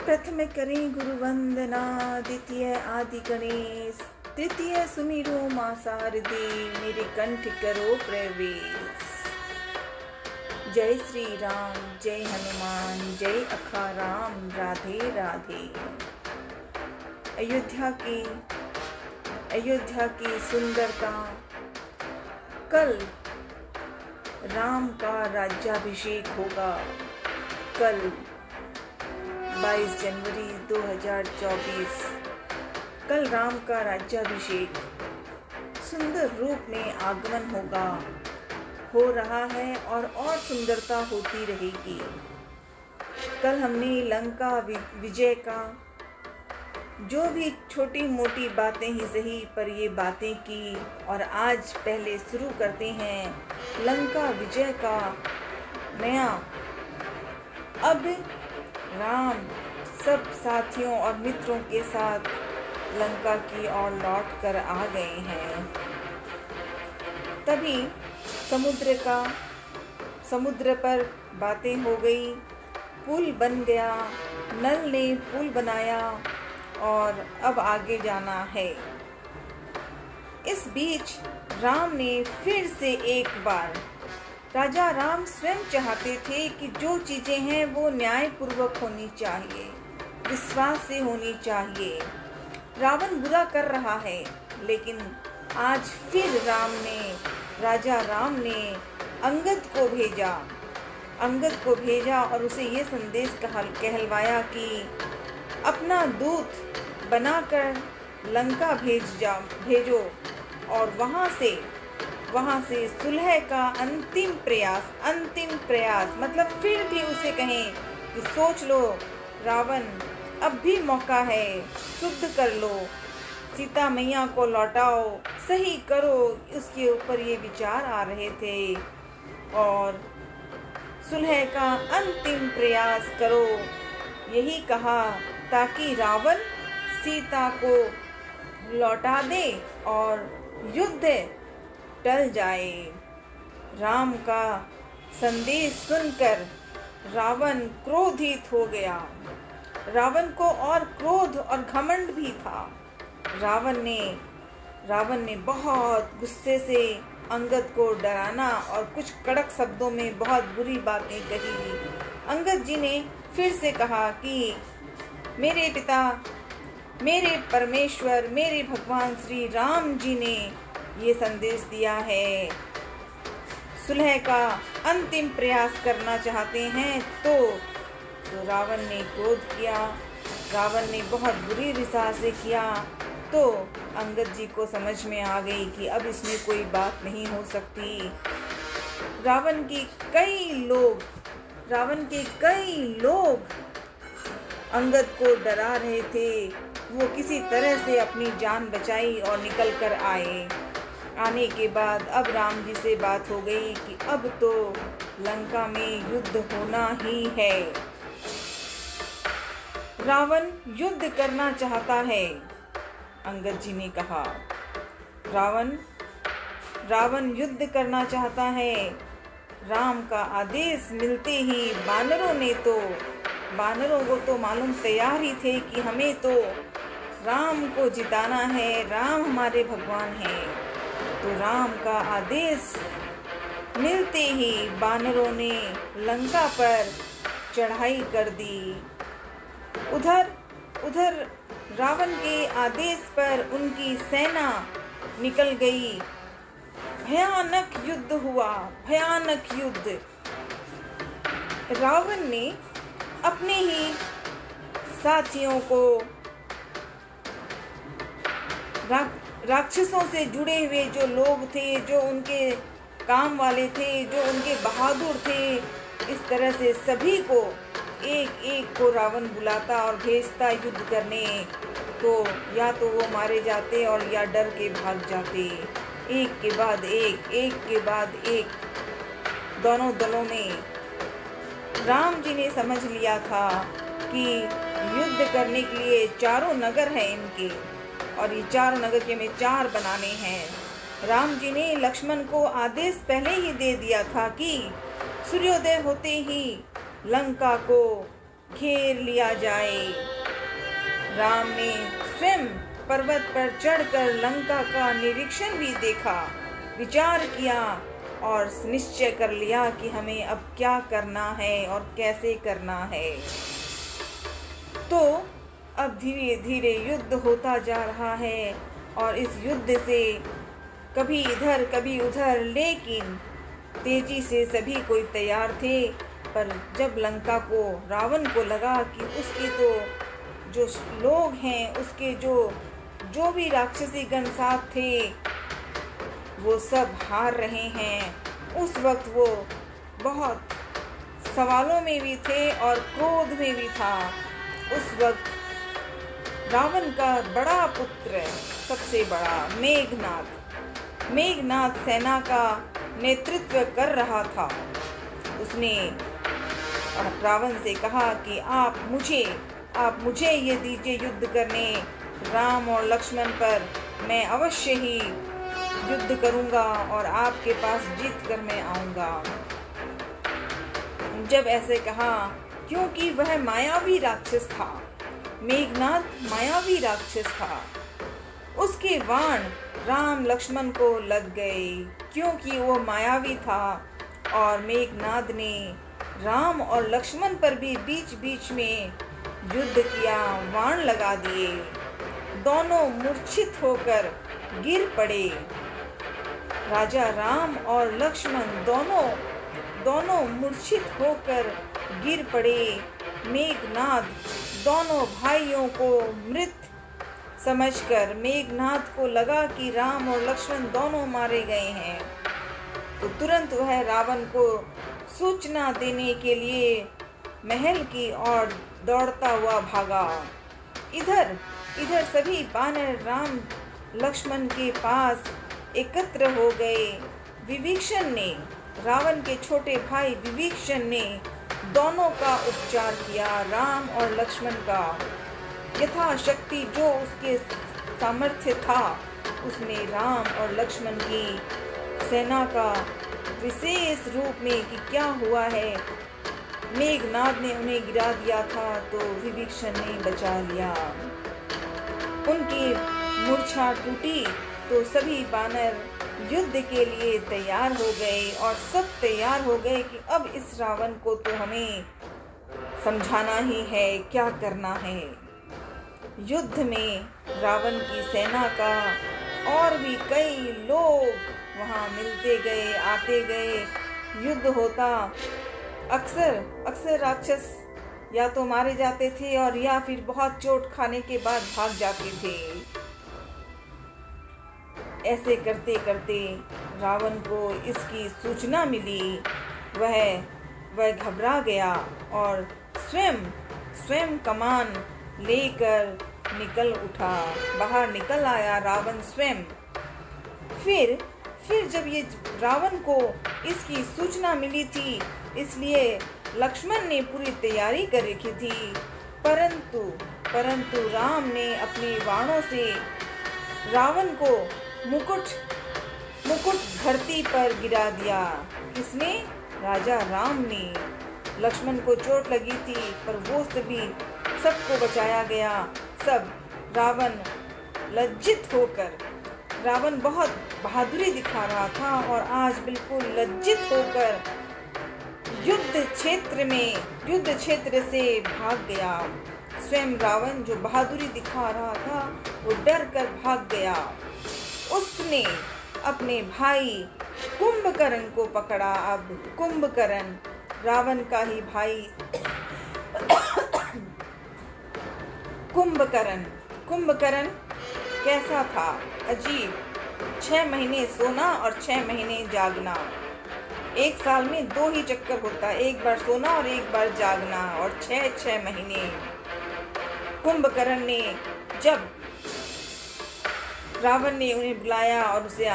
प्रथम करें गुरु वंदना, द्वितीय आदि गणेश, तृतीय सुमिरो मां शारदे, मेरे कंठ करो प्रवेश। जय श्री राम, जय हनुमान, जय अखाराम, राधे राधे। अयोध्या की सुंदरता। कल राम का राज्याभिषेक होगा। कल 22 जनवरी 2024 कल राम का राज्याभिषेक सुंदर रूप में आगमन हो रहा है और सुंदरता होती रहेगी। कल हमने लंका विजय का जो भी छोटी मोटी बातें ही सही पर ये बातें की, और आज पहले शुरू करते हैं लंका विजय का नया। अब राम सब साथियों और मित्रों के साथ लंका की ओर लौट कर आ गए हैं। तभी समुद्र पर बातें हो गई, पुल बन गया, नल ने पुल बनाया और अब आगे जाना है। इस बीच राम ने फिर से एक बार, राजा राम स्वयं चाहते थे कि जो चीजें हैं वो न्यायपूर्वक होनी चाहिए, विश्वास से होनी चाहिए। रावण बुरा कर रहा है, लेकिन आज फिर राजा राम ने अंगद को भेजा और उसे ये संदेश कहलवाया कि अपना दूत बनाकर लंका भेजो और वहां से सुलह का अंतिम प्रयास मतलब फिर भी उसे कहें कि सोच लो रावण, अब भी मौका है, शुद्ध कर लो, सीता मैया को लौटाओ, सही करो। उसके ऊपर ये विचार आ रहे थे और सुलह का अंतिम प्रयास करो, यही कहा, ताकि रावण सीता को लौटा दे और युद्ध टल जाए। राम का संदेश सुनकर रावण क्रोधित हो गया। रावण को और क्रोध और घमंड भी था। रावण ने बहुत गुस्से से अंगद को डराना और कुछ कड़क शब्दों में बहुत बुरी बातें कही। अंगद जी ने फिर से कहा कि मेरे पिता, मेरे परमेश्वर, मेरे भगवान श्री राम जी ने ये संदेश दिया है, सुलह का अंतिम प्रयास करना चाहते हैं। तो रावण ने क्रोध किया, रावण ने बहुत बुरी रिसा से किया। तो अंगद जी को समझ में आ गई कि अब इसमें कोई बात नहीं हो सकती। रावण के कई लोग अंगद को डरा रहे थे। वो किसी तरह से अपनी जान बचाई और निकल कर आने के बाद अब राम जी से बात हो गई कि अब तो लंका में युद्ध होना ही है। रावण युद्ध करना चाहता है, अंगद जी ने कहा। रावण युद्ध करना चाहता है। राम का आदेश मिलते ही बानरों को तो मालूम तैयार ही थे कि हमें तो राम को जिताना है, राम हमारे भगवान हैं। तो राम का आदेश मिलते ही बानरों ने लंका पर चढ़ाई कर दी। उधर रावण के आदेश पर उनकी सेना निकल गई। भयानक युद्ध हुआ, भयानक युद्ध। रावण ने अपने ही साथियों को, राक्षसों से जुड़े हुए जो लोग थे, जो उनके काम वाले थे, जो उनके बहादुर थे, इस तरह से सभी को एक को रावण बुलाता और भेजता युद्ध करने। तो या तो वो मारे जाते और या डर के भाग जाते। एक के बाद एक दोनों दलों में। राम जी ने समझ लिया था कि युद्ध करने के लिए चारों नगर हैं इनके, और ये चारों नगर के में 4 बनाने हैं। राम जी ने लक्ष्मण को आदेश पहले ही दे दिया था कि सूर्योदय होते ही लंका को घेर लिया जाए। राम ने स्वयं पर्वत पर चढ़कर लंका का निरीक्षण भी देखा, विचार किया और निश्चय कर लिया कि हमें अब क्या करना है और कैसे करना है। तो अब धीरे धीरे युद्ध होता जा रहा है और इस युद्ध से कभी इधर कभी उधर, लेकिन तेजी से सभी कोई तैयार थे। पर जब लंका को, रावण को लगा कि उसके तो जो लोग हैं, उसके जो भी राक्षसी गण साथ थे, वो सब हार रहे हैं, उस वक्त वो बहुत सवालों में भी थे और क्रोध में भी था। उस वक्त रावण का बड़ा पुत्र, सबसे बड़ा मेघनाद सेना का नेतृत्व कर रहा था। उसने रावण से कहा कि आप मुझे ये दीजिए युद्ध करने, राम और लक्ष्मण पर मैं अवश्य ही युद्ध करूंगा और आपके पास जीत कर मैं आऊंगा। जब ऐसे कहा, क्योंकि वह मायावी राक्षस था, मेघनाद मायावी राक्षस था, उसके बाण राम लक्ष्मण को लग गए। क्योंकि वो मायावी था और मेघनाद ने राम और लक्ष्मण पर भी बीच बीच में युद्ध किया, बाण लगा दिए। दोनों मूर्छित होकर गिर पड़े। राजा राम और लक्ष्मण दोनों मूर्छित होकर गिर पड़े। मेघनाद दोनों भाइयों को मृत समझकर मेघनाद को लगा कि राम और लक्ष्मण दोनों मारे गए हैं, तो तुरंत वह रावण को सूचना देने के लिए महल की ओर दौड़ता हुआ भागा। इधर सभी वानर राम लक्ष्मण के पास एकत्र हो गए। विभीषण ने, रावण के छोटे भाई विभीषण ने दोनों का उपचार किया, राम और लक्ष्मण का। यथाशक्ति जो उसके सामर्थ्य था, उसने राम और लक्ष्मण की सेना का विशेष रूप में कि क्या हुआ है, मेघनाद ने उन्हें गिरा दिया था तो विभीषण ने बचा लिया। उनकी मूर्छा टूटी तो सभी वानर युद्ध के लिए तैयार हो गए और सब तैयार हो गए कि अब इस रावण को तो हमें समझाना ही है, क्या करना है। युद्ध में रावण की सेना का और भी कई लोग वहां मिलते गए, आते गए, युद्ध होता। अक्सर राक्षस या तो मारे जाते थे और या फिर बहुत चोट खाने के बाद भाग जाते थे। ऐसे करते करते रावण को इसकी सूचना मिली। वह घबरा गया और स्वयं कमान लेकर निकल उठा, बाहर निकल आया रावण स्वयं। फिर जब ये रावण को इसकी सूचना मिली थी, इसलिए लक्ष्मण ने पूरी तैयारी कर रखी थी, परंतु राम ने अपने बाणों से रावण को मुकुट धरती पर गिरा दिया। किसने? राजा राम ने। लक्ष्मण को चोट लगी थी पर वो सबको बचाया गया। सब रावण लज्जित होकर, रावण बहुत बहादुरी दिखा रहा था और आज बिल्कुल लज्जित होकर युद्ध क्षेत्र से भाग गया। स्वयं रावण जो बहादुरी दिखा रहा था वो डर कर भाग गया। उसने अपने भाई कुंभकर्ण को पकड़ा। अब कुंभकर्ण रावण का ही भाई कुंभकर्ण कैसा था? अजीब। 6 महीने सोना और 6 महीने जागना। एक साल में 2 ही चक्कर होता है, एक बार सोना और एक बार जागना, और 6 महीने। कुंभकर्ण ने, जब रावण ने उन्हें बुलाया और उसे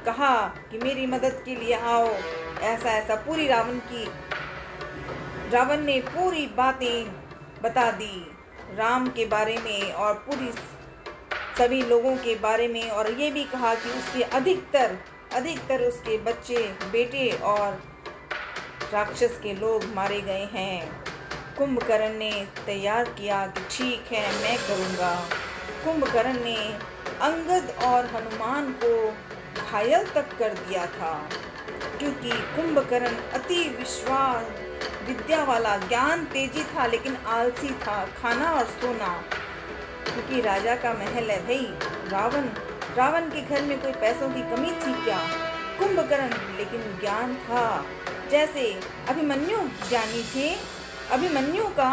कहा कि मेरी मदद के लिए आओ, ऐसा पूरी रावण ने पूरी बातें बता दी राम के बारे में और पूरी सभी लोगों के बारे में, और ये भी कहा कि उसके अधिकतर उसके बच्चे, बेटे और राक्षस के लोग मारे गए हैं। कुंभकर्ण ने तैयार किया कि ठीक है, मैं करूँगा। कुंभकर्ण ने अंगद और हनुमान को घायल तक कर दिया था, क्योंकि कुंभकर्ण अति विद्या वाला, ज्ञान तेजी था, लेकिन आलसी था। खाना और सोना, क्योंकि राजा का महल है भाई। रावण के घर में कोई पैसों की कमी थी क्या? कुंभकर्ण लेकिन ज्ञान था। जैसे अभिमन्यु ज्ञानी थे, अभिमन्यु का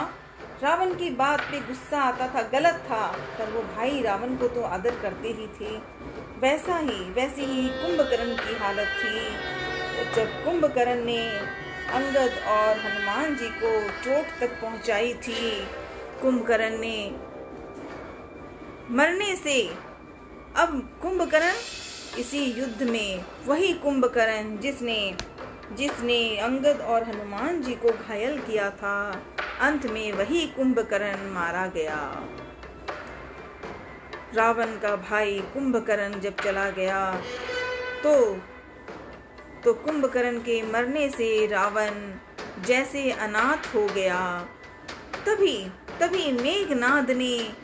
रावण की बात पे गुस्सा आता था, गलत था, पर वो भाई रावण को तो आदर करते ही थे। वैसी ही कुंभकर्ण की हालत थी। जब कुंभकर्ण ने अंगद और हनुमान जी को चोट तक पहुंचाई थी, कुंभकर्ण ने मरने से, अब कुंभकर्ण इसी युद्ध में वही कुंभकर्ण जिसने अंगद और हनुमान जी को घायल किया था, अंत में वही कुंभकर्ण मारा गया। रावण का भाई कुंभकर्ण जब चला गया तो कुंभकर्ण के मरने से रावण जैसे अनाथ हो गया। तभी मेघनाद ने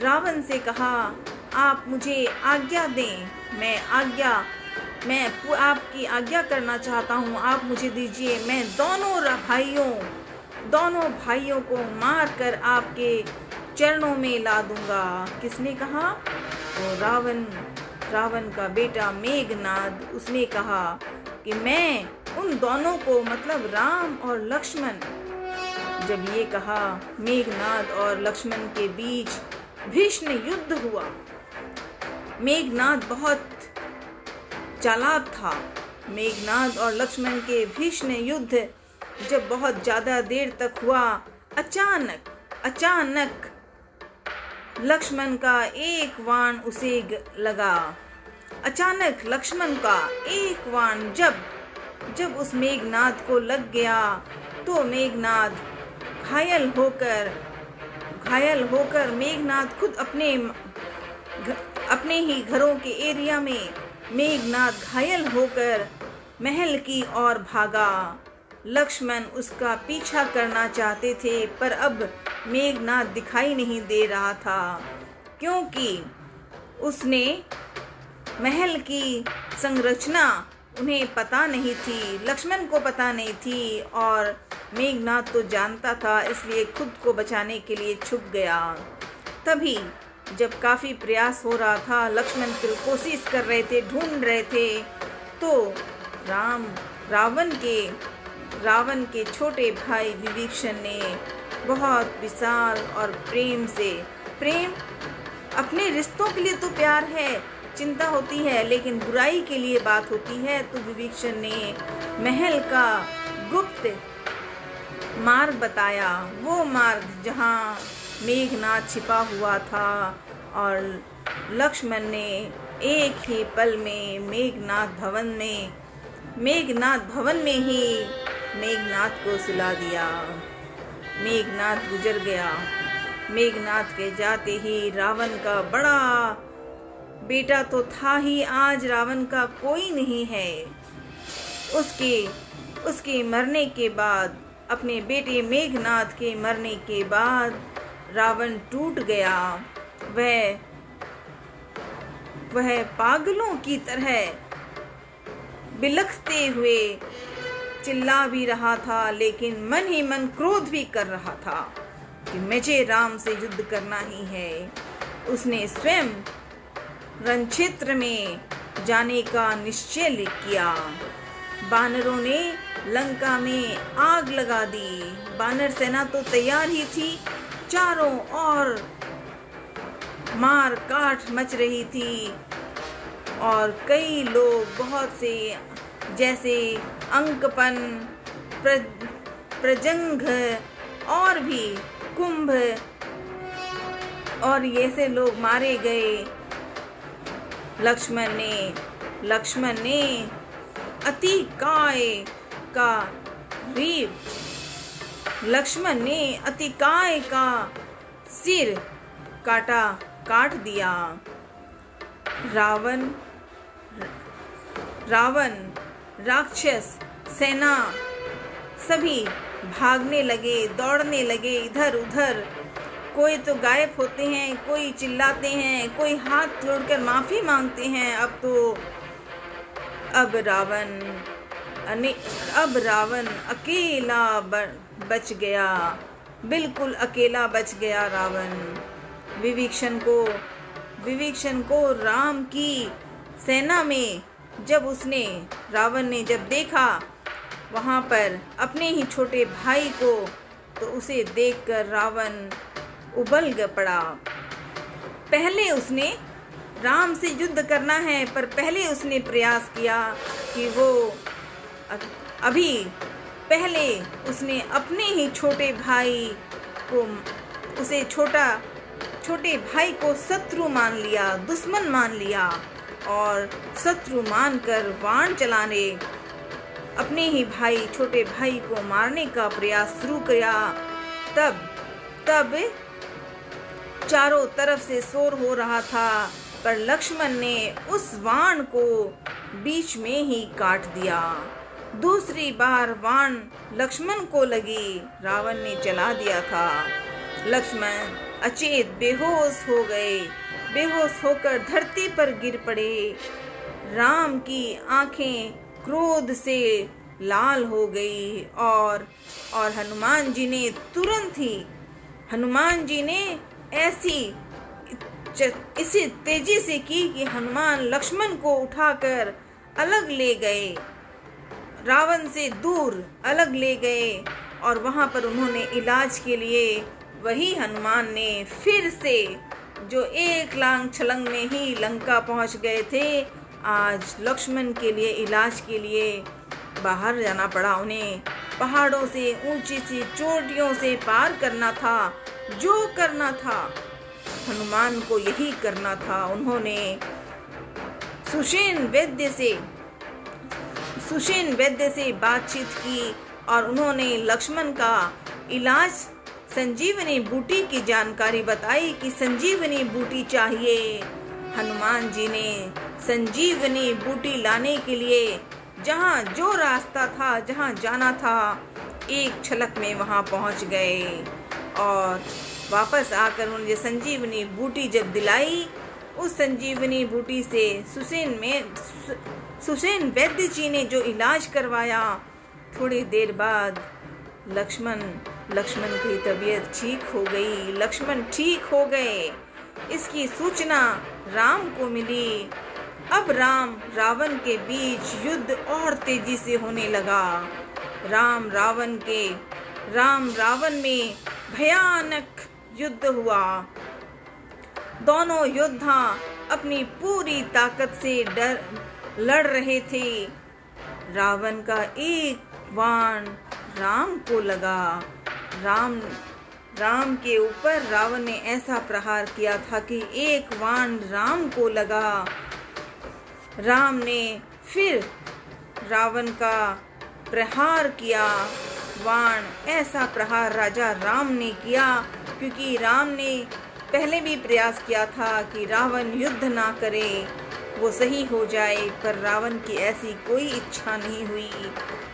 रावण से कहा, आप मुझे आज्ञा दें, मैं आपकी आज्ञा करना चाहता हूँ, आप मुझे दीजिए। मैं दोनों भाइयों को मार कर आपके चरणों में ला दूंगा। किसने कहा? वो रावण का बेटा मेघनाद, उसने कहा कि मैं उन दोनों को, मतलब राम और लक्ष्मण। जब ये कहा, मेघनाद और लक्ष्मण के बीच भीषण युद्ध हुआ। मेघनाद बहुत चालाक था। मेघनाद और लक्ष्मण के भीषण युद्ध जब बहुत ज्यादा देर तक हुआ, अचानक लक्ष्मण का एक बाण उसे लगा। अचानक लक्ष्मण का एक बाण जब उस मेघनाद को लग गया, तो मेघनाद घायल होकर मेघनाद खुद अपने ही घरों के एरिया में मेघनाद घायल होकर महल की ओर भागा। लक्ष्मण उसका पीछा करना चाहते थे, पर अब मेघनाद दिखाई नहीं दे रहा था, क्योंकि उसने महल की संरचना उन्हें पता नहीं थी, लक्ष्मण को पता नहीं थी, और मेघनाद तो जानता था, इसलिए खुद को बचाने के लिए छुप गया। तभी जब काफी प्रयास हो रहा था, लक्ष्मण कोशिश कर रहे थे, ढूंढ रहे थे, तो रावण के छोटे भाई विभीषण ने बहुत विशाल और प्रेम अपने रिश्तों के लिए तो प्यार है, चिंता होती है, लेकिन बुराई के लिए बात होती है। तो विभीषण ने महल का गुप्त मार्ग बताया, वो मार्ग जहाँ मेघनाद छिपा हुआ था, और लक्ष्मण ने एक ही पल में मेघनाद भवन में ही मेघनाद को सुला दिया। मेघनाद गुजर गया। मेघनाद के जाते ही रावण का बड़ा बेटा तो था ही, आज रावण का कोई नहीं है। उसके मरने के बाद, अपने बेटे मेघनाद के मरने के बाद रावण टूट गया। वह पागलों की तरह बिलखते हुए चिल्ला भी रहा था, लेकिन मन ही मन क्रोध भी कर रहा था कि मुझे राम से युद्ध करना ही है। उसने स्वयं रणक्षेत्र में जाने का निश्चय किया। बानरों ने लंका में आग लगा दी। बानर सेना तो तैयार ही थी, चारों ओर मार काट मच रही थी, और कई लोग, बहुत से, जैसे अंकपन, प्रजंघ और भी कुंभ और ऐसे लोग मारे गए। लक्ष्मण ने अति काय का सिर काट दिया। रावण राक्षस सेना सभी भागने लगे, दौड़ने लगे इधर उधर। कोई तो गायब होते हैं, कोई चिल्लाते हैं, कोई हाथ जोड़कर माफ़ी मांगते हैं। अब रावण अकेला बच गया, बिल्कुल अकेला बच गया रावण। विभीषण को राम की सेना में रावण ने जब देखा वहाँ पर अपने ही छोटे भाई को, तो उसे देखकर रावण उबल पड़ा। पहले उसने राम से युद्ध करना है, पर पहले उसने प्रयास किया कि पहले उसने अपने ही छोटे भाई को शत्रु मान लिया, दुश्मन मान लिया, और शत्रु मानकर बाण चलाने अपने ही छोटे भाई को मारने का प्रयास शुरू किया। तब चारों तरफ से शोर हो रहा था, पर लक्ष्मण ने उस बाण को बीच में ही काट दिया। दूसरी बार बाण लक्ष्मण को लगी, रावण ने चला दिया था। लक्ष्मण अचेत बेहोश हो गए, बेहोश होकर धरती पर गिर पड़े। राम की आंखें क्रोध से लाल हो गई, और हनुमान जी ने इसी तेजी से की कि हनुमान लक्ष्मण को उठाकर अलग ले गए, रावण से दूर अलग ले गए। और वहां पर उन्होंने इलाज के लिए, वही हनुमान ने फिर से, जो एक लांग छलंग में ही लंका पहुंच गए थे, आज लक्ष्मण के लिए इलाज के लिए बाहर जाना पड़ा उन्हें। पहाड़ों से, ऊंची सी चोटियों से पार करना था। जो करना था हनुमान को, यही करना था। उन्होंने सुषेण वैद्य से बातचीत की, और उन्होंने लक्ष्मण का इलाज संजीवनी बूटी की जानकारी बताई कि संजीवनी बूटी चाहिए। हनुमान जी ने संजीवनी बूटी लाने के लिए जहाँ जो रास्ता था, जहाँ जाना था, एक छलक में वहाँ पहुँच गए। और वापस आकर उन्होंने संजीवनी बूटी जब दिलाई, उस संजीवनी बूटी से सुषेण वैद्य जी ने जो इलाज करवाया, थोड़ी देर बाद लक्ष्मण की तबीयत ठीक हो गई, लक्ष्मण ठीक हो गए। इसकी सूचना राम को मिली। अब रावण के बीच युद्ध और तेजी से होने लगा। रावण में भयानक युद्ध हुआ। दोनों योद्धा अपनी पूरी ताकत से लड़ रहे थे। रावण का एक बाण राम को लगा। राम के ऊपर रावण ने ऐसा प्रहार किया था कि एक बाण राम को लगा। राम ने फिर रावण का प्रहार किया। बाण ऐसा प्रहार राजा राम ने किया, क्योंकि राम ने पहले भी प्रयास किया था कि रावण युद्ध ना करे, वो सही हो जाए, पर रावण की ऐसी कोई इच्छा नहीं हुई।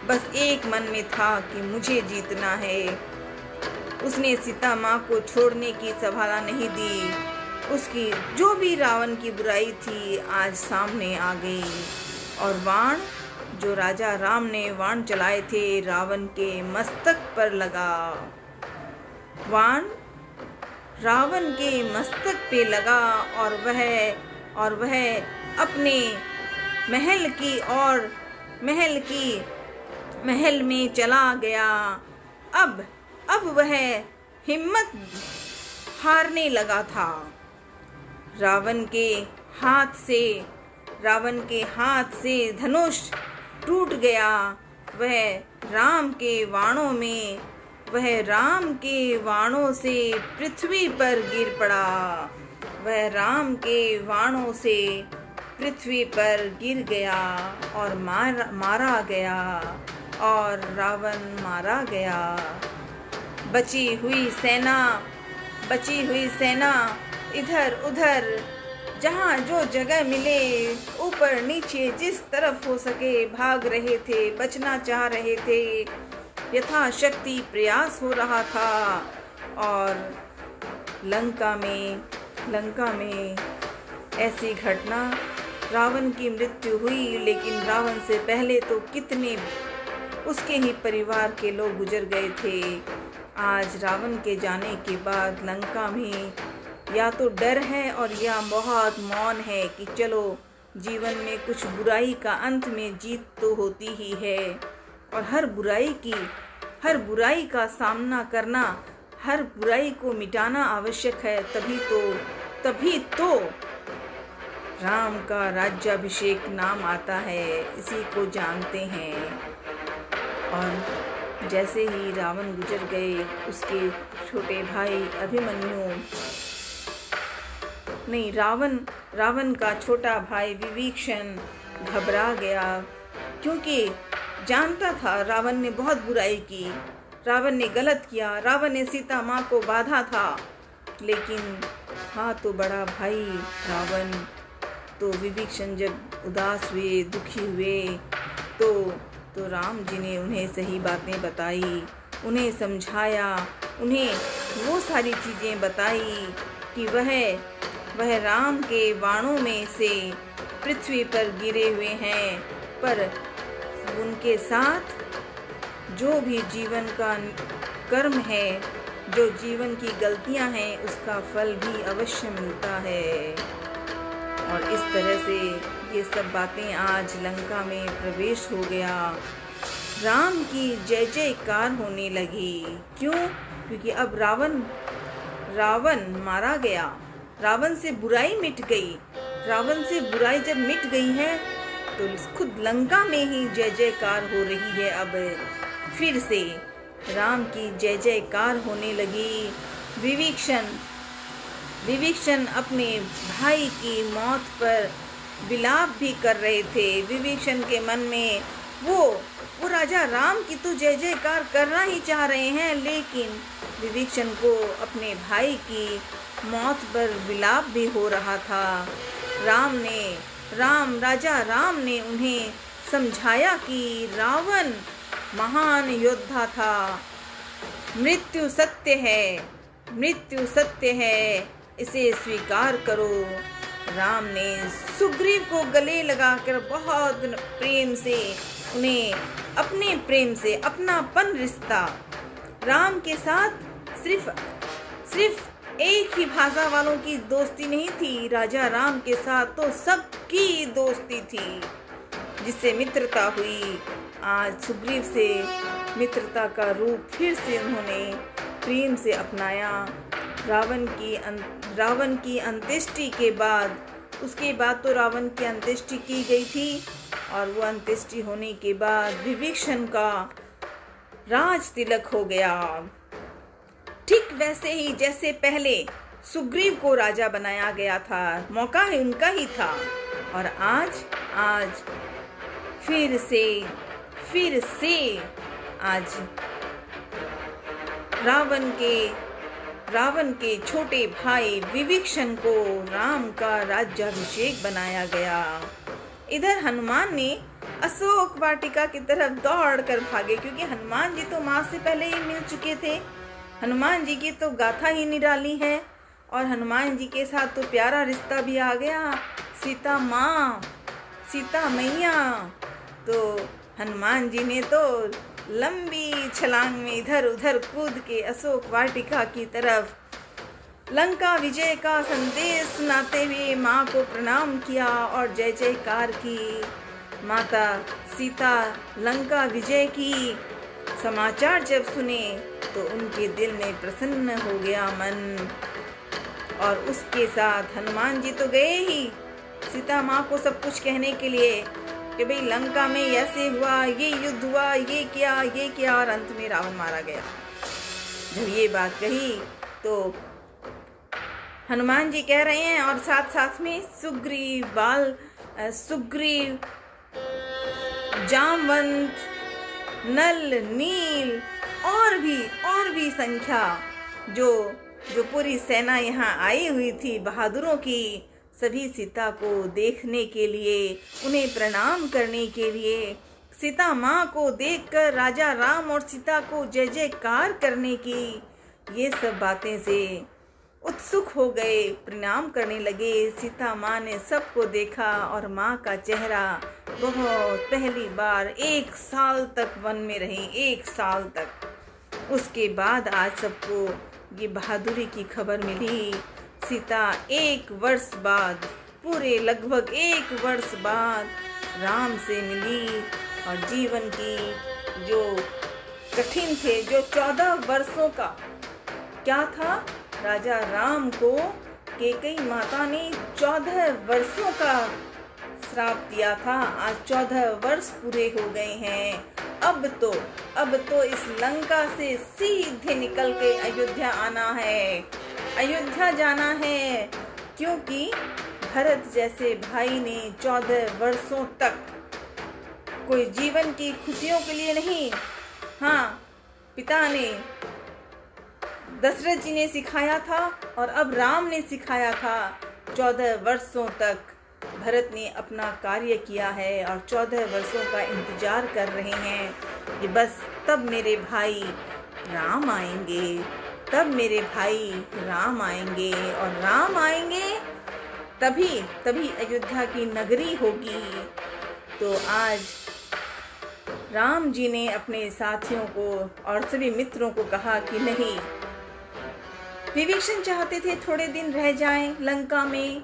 बस एक मन में था कि मुझे जीतना है। उसने सीता माँ को छोड़ने की सवाला नहीं दी। उसकी जो भी रावण की बुराई थी आज सामने आ गई। और बाण जो राजा राम ने बाण चलाए थे रावण के मस्तक पर लगा। बाण रावण के मस्तक पे लगा, और वह अपने महल में चला गया। अब वह हिम्मत हारने लगा था। रावण के हाथ से धनुष टूट गया। वह राम के बाणों से पृथ्वी पर गिर पड़ा। वह राम के बाणों से पृथ्वी पर गिर गया और मारा गया, और रावण मारा गया। बची हुई सेना इधर उधर जहाँ जो जगह मिले, ऊपर नीचे जिस तरफ हो सके भाग रहे थे, बचना चाह रहे थे। यथाशक्ति प्रयास हो रहा था। और लंका में ऐसी घटना, रावण की मृत्यु हुई, लेकिन रावण से पहले तो कितने उसके ही परिवार के लोग गुजर गए थे। आज रावण के जाने के बाद लंका में या तो डर है और या बहुत मौन है कि चलो जीवन में कुछ बुराई का अंत में जीत तो होती ही है। और हर बुराई का सामना करना, हर बुराई को मिटाना आवश्यक है। तभी तो राम का राज्याभिषेक नाम आता है, इसी को जानते हैं। और जैसे ही रावण गुजर गए, उसके छोटे भाई रावण का छोटा भाई विभीषण घबरा गया, क्योंकि जानता था रावण ने बहुत बुराई की, रावण ने गलत किया, रावण ने सीता माँ को बाधा था। लेकिन था तो बड़ा भाई रावण। तो विभीषण जब उदास हुए, दुखी हुए, तो राम जी ने उन्हें सही बातें बताई, उन्हें समझाया, उन्हें वो सारी चीज़ें बताई कि वह राम के बाणों में से पृथ्वी पर गिरे हुए हैं, पर उनके साथ जो भी जीवन का कर्म है, जो जीवन की गलतियां हैं, उसका फल भी अवश्य मिलता है। और इस तरह से ये सब बातें आज लंका में प्रवेश हो गया। राम की जय जयकार होने लगी। क्यों? क्योंकि अब रावण मारा गया, रावण से बुराई मिट गई। रावण से बुराई जब मिट गई है तो खुद लंका में ही जय जयकार हो रही है। अब फिर से राम की जय जयकार होने लगी। विभीषण अपने भाई की मौत पर विलाप भी कर रहे थे। विभीषण के मन में वो राजा राम की तो जय जयकार करना ही चाह रहे हैं, लेकिन विभीषण को अपने भाई की मौत पर विलाप भी हो रहा था। राजा राम ने उन्हें समझाया कि रावण महान योद्धा था, मृत्यु सत्य है, इसे स्वीकार करो। राम ने सुग्रीव को गले लगाकर बहुत प्रेम से उन्हें अपने प्रेम से अपनापन रिश्ता, राम के साथ सिर्फ एक ही भाषा वालों की दोस्ती नहीं थी, राजा राम के साथ तो सबकी दोस्ती थी, जिससे मित्रता हुई। आज सुग्रीव से मित्रता का रूप फिर से उन्होंने प्रेम से अपनाया। रावण की अंत्येष्टि के बाद, उसके बाद तो रावण की अंत्येष्टि की गई थी, और वो अंत्येष्टि होने के बाद विभीषण का राज तिलक हो गया। ठीक वैसे ही जैसे पहले सुग्रीव को राजा बनाया गया था, मौका ही उनका ही था। और आज फिर से आज रावण के छोटे भाई विभीषण को राम का राज्याभिषेक बनाया गया। इधर हनुमान ने अशोक वाटिका की तरफ दौड़ कर भागे, क्योंकि हनुमान जी तो माँ से पहले ही मिल चुके थे। हनुमान जी की तो गाथा ही निराली है, और हनुमान जी के साथ तो प्यारा रिश्ता भी आ गया, सीता मैया। तो हनुमान जी ने तो लंबी छलांग में इधर उधर कूद के अशोक वाटिका की तरफ लंका विजय का संदेश सुनाते हुए माँ को प्रणाम किया और जय जयकार की। माता सीता लंका विजय की समाचार जब सुने तो उनके दिल में प्रसन्न हो गया मन। और उसके साथ हनुमान जी तो गए ही सीता माँ को सब कुछ कहने के लिए कि भाई लंका में ऐसे हुआ, ये युद्ध हुआ, ये किया, और अंत में रावण मारा गया। जब ये बात कही तो हनुमान जी कह रहे हैं, और साथ में सुग्रीव, जामवंत, नल, नील और भी संख्या जो पूरी सेना यहाँ आई हुई थी बहादुरों की, सभी सीता को देखने के लिए, उन्हें प्रणाम करने के लिए सीता माँ को देखकर राजा राम और सीता को जय जयकार करने की ये सब बातें से उत्सुक हो गए, प्रणाम करने लगे। सीता माँ ने सबको देखा और माँ का चेहरा बहुत पहली बार 1 साल तक वन में रही, 1 साल तक। उसके बाद आज सबको ये बहादुरी की खबर मिली। सीता 1 वर्ष बाद, पूरे लगभग 1 वर्ष बाद राम से मिली और जीवन की जो कठिन थे, जो 14 वर्षों का क्या था, राजा राम को कैकेयी माता ने 14 वर्षों का श्राप दिया था। आज 14 वर्ष पूरे हो गए हैं। अब तो इस लंका से सीधे निकल के अयोध्या आना है, अयोध्या जाना है, क्योंकि भरत जैसे भाई ने 14 वर्षों तक कोई जीवन की खुशियों के लिए नहीं, हाँ, पिता ने दशरथ जी ने सिखाया था और अब राम ने सिखाया था। 14 वर्षों तक भरत ने अपना कार्य किया है और 14 वर्षों का इंतजार कर रहे हैं कि बस तब मेरे भाई राम आएंगे, तब मेरे भाई राम आएंगे और राम आएंगे तभी अयोध्या की नगरी होगी। तो आज राम जी ने अपने साथियों को और सभी मित्रों को कहा कि नहीं, विभीषण चाहते थे थोड़े दिन रह जाएं लंका में।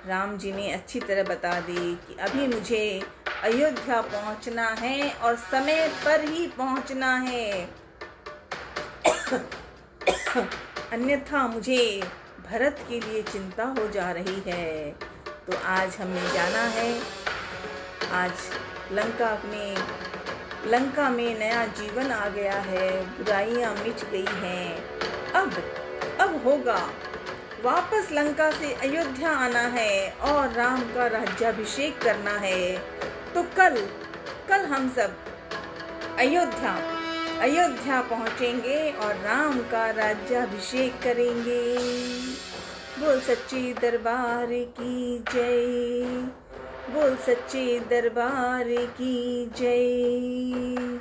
राम जी ने अच्छी तरह बता दी कि अभी मुझे अयोध्या पहुंचना है और समय पर ही पहुंचना है, अन्यथा मुझे भरत के लिए चिंता हो जा रही है। तो आज हमें जाना है। आज लंका में नया जीवन आ गया है, बुराइयां मिट गई हैं। अब होगा, वापस लंका से अयोध्या आना है और राम का राज्याभिषेक करना है। तो कल हम सब अयोध्या पहुंचेंगे और राम का राज्याभिषेक करेंगे। बोल सच्चे दरबार की जय, बोल सच्चे दरबार की जय।